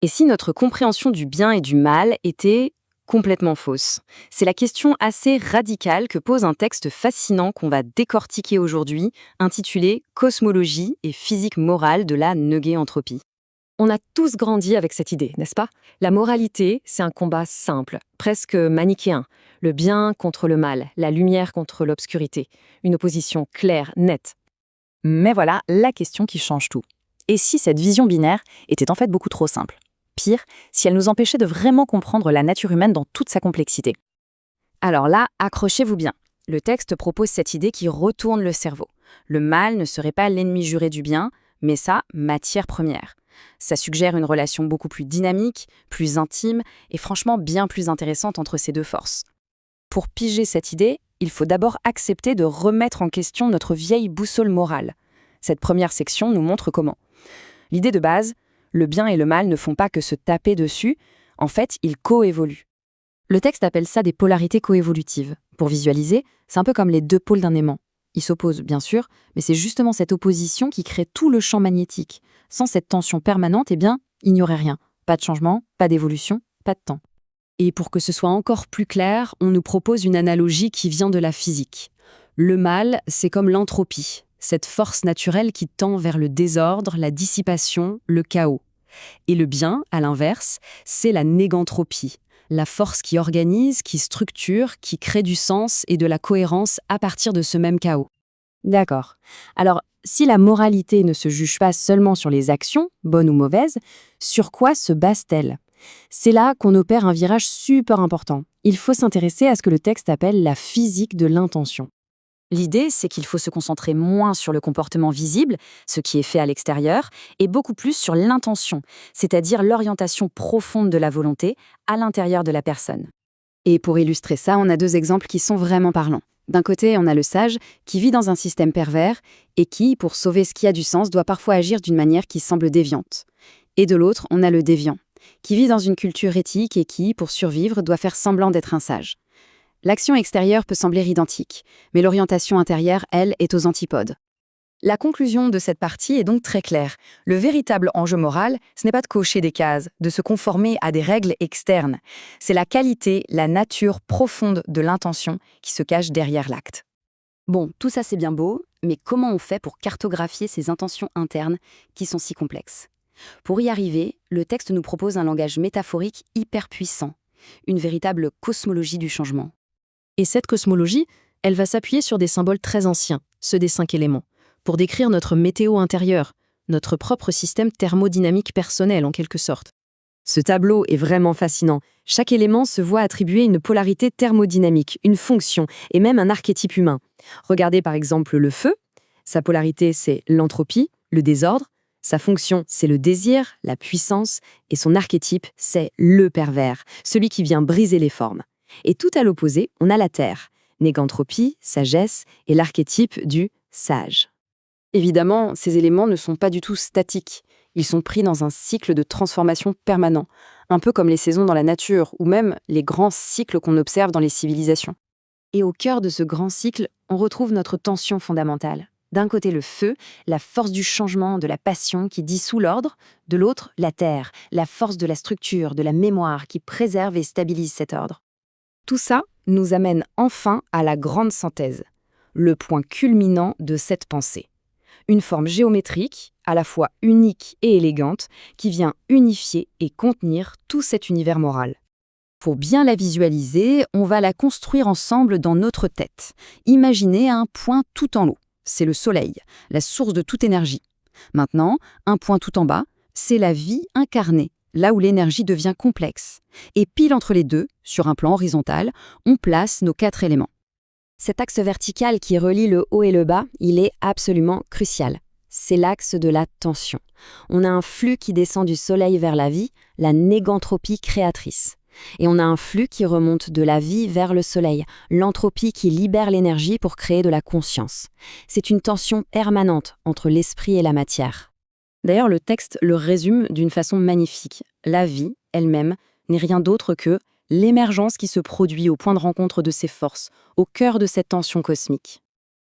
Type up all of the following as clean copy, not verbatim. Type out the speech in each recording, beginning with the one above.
Et si notre compréhension du bien et du mal était complètement fausse? C'est la question assez radicale que pose un texte fascinant qu'on va décortiquer aujourd'hui, intitulé Cosmologie et physique morale de la nugget-entropie. On a tous grandi avec cette idée, n'est-ce pas? La moralité, c'est un combat simple, presque manichéen. Le bien contre le mal, la lumière contre l'obscurité. Une opposition claire, nette. Mais voilà la question qui change tout. Et si cette vision binaire était en fait beaucoup trop simple? Pire, si elle nous empêchait de vraiment comprendre la nature humaine dans toute sa complexité. Alors là, accrochez-vous bien. Le texte propose cette idée qui retourne le cerveau. Le mal ne serait pas l'ennemi juré du bien, mais sa matière première. Ça suggère une relation beaucoup plus dynamique, plus intime et franchement bien plus intéressante entre ces deux forces. Pour piger cette idée, il faut d'abord accepter de remettre en question notre vieille boussole morale. Cette première section nous montre comment. L'idée de base, le bien et le mal ne font pas que se taper dessus, en fait, ils coévoluent. Le texte appelle ça des polarités coévolutives. Pour visualiser, c'est un peu comme les deux pôles d'un aimant. Ils s'opposent, bien sûr, mais c'est justement cette opposition qui crée tout le champ magnétique. Sans cette tension permanente, il n'y aurait rien. Pas de changement, pas d'évolution, pas de temps. Et pour que ce soit encore plus clair, on nous propose une analogie qui vient de la physique. Le mal, c'est comme l'entropie, cette force naturelle qui tend vers le désordre, la dissipation, le chaos. Et le bien, à l'inverse, c'est la négantropie, la force qui organise, qui structure, qui crée du sens et de la cohérence à partir de ce même chaos. D'accord. Alors, si la moralité ne se juge pas seulement sur les actions, bonnes ou mauvaises, sur quoi se base-t-elle? C'est là qu'on opère un virage super important. Il faut s'intéresser à ce que le texte appelle la physique de l'intention. L'idée, c'est qu'il faut se concentrer moins sur le comportement visible, ce qui est fait à l'extérieur, et beaucoup plus sur l'intention, c'est-à-dire l'orientation profonde de la volonté à l'intérieur de la personne. Et pour illustrer ça, on a deux exemples qui sont vraiment parlants. D'un côté, on a le sage qui vit dans un système pervers et qui, pour sauver ce qui a du sens, doit parfois agir d'une manière qui semble déviante. Et de l'autre, on a le déviant, qui vit dans une culture éthique et qui, pour survivre, doit faire semblant d'être un sage. L'action extérieure peut sembler identique, mais l'orientation intérieure, elle, est aux antipodes. La conclusion de cette partie est donc très claire. Le véritable enjeu moral, ce n'est pas de cocher des cases, de se conformer à des règles externes. C'est la qualité, la nature profonde de l'intention qui se cache derrière l'acte. Bon, tout ça c'est bien beau, mais comment on fait pour cartographier ces intentions internes qui sont si complexes? Pour y arriver, le texte nous propose un langage métaphorique hyper puissant, une véritable cosmologie du changement. Et cette cosmologie, elle va s'appuyer sur des symboles très anciens, ceux des 5 éléments, pour décrire notre météo intérieure, notre propre système thermodynamique personnel en quelque sorte. Ce tableau est vraiment fascinant. Chaque élément se voit attribuer une polarité thermodynamique, une fonction et même un archétype humain. Regardez par exemple le feu. Sa polarité, c'est l'entropie, le désordre. Sa fonction, c'est le désir, la puissance. Et son archétype, c'est le pervers, celui qui vient briser les formes. Et tout à l'opposé, on a la terre, négantropie, sagesse et l'archétype du sage. Évidemment, ces éléments ne sont pas du tout statiques. Ils sont pris dans un cycle de transformation permanent, un peu comme les saisons dans la nature ou même les grands cycles qu'on observe dans les civilisations. Et au cœur de ce grand cycle, on retrouve notre tension fondamentale. D'un côté, le feu, la force du changement, de la passion qui dissout l'ordre. De l'autre, la terre, la force de la structure, de la mémoire qui préserve et stabilise cet ordre. Tout ça nous amène enfin à la grande synthèse, le point culminant de cette pensée. Une forme géométrique, à la fois unique et élégante, qui vient unifier et contenir tout cet univers moral. Pour bien la visualiser, on va la construire ensemble dans notre tête. Imaginez un point tout en haut, c'est le soleil, la source de toute énergie. Maintenant, un point tout en bas, c'est la vie incarnée, là où l'énergie devient complexe. Et pile entre les deux, sur un plan horizontal, on place nos 4 éléments. Cet axe vertical qui relie le haut et le bas, il est absolument crucial. C'est l'axe de la tension. On a un flux qui descend du soleil vers la vie, la négantropie créatrice. Et on a un flux qui remonte de la vie vers le soleil, l'entropie qui libère l'énergie pour créer de la conscience. C'est une tension permanente entre l'esprit et la matière. D'ailleurs, le texte le résume d'une façon magnifique. La vie, elle-même, n'est rien d'autre que l'émergence qui se produit au point de rencontre de ces forces, au cœur de cette tension cosmique.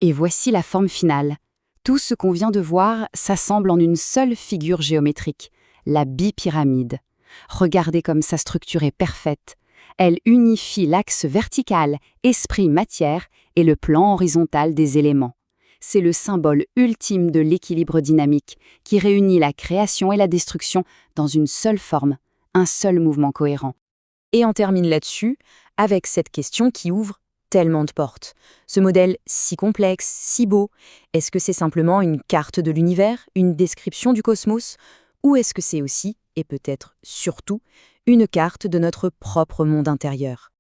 Et voici la forme finale. Tout ce qu'on vient de voir s'assemble en une seule figure géométrique, la bipyramide. Regardez comme sa structure est parfaite. Elle unifie l'axe vertical, esprit-matière, et le plan horizontal des éléments. C'est le symbole ultime de l'équilibre dynamique, qui réunit la création et la destruction dans une seule forme, un seul mouvement cohérent. Et on termine là-dessus avec cette question qui ouvre tellement de portes. Ce modèle si complexe, si beau, est-ce que c'est simplement une carte de l'univers, une description du cosmos, ou est-ce que c'est aussi, et peut-être surtout, une carte de notre propre monde intérieur ?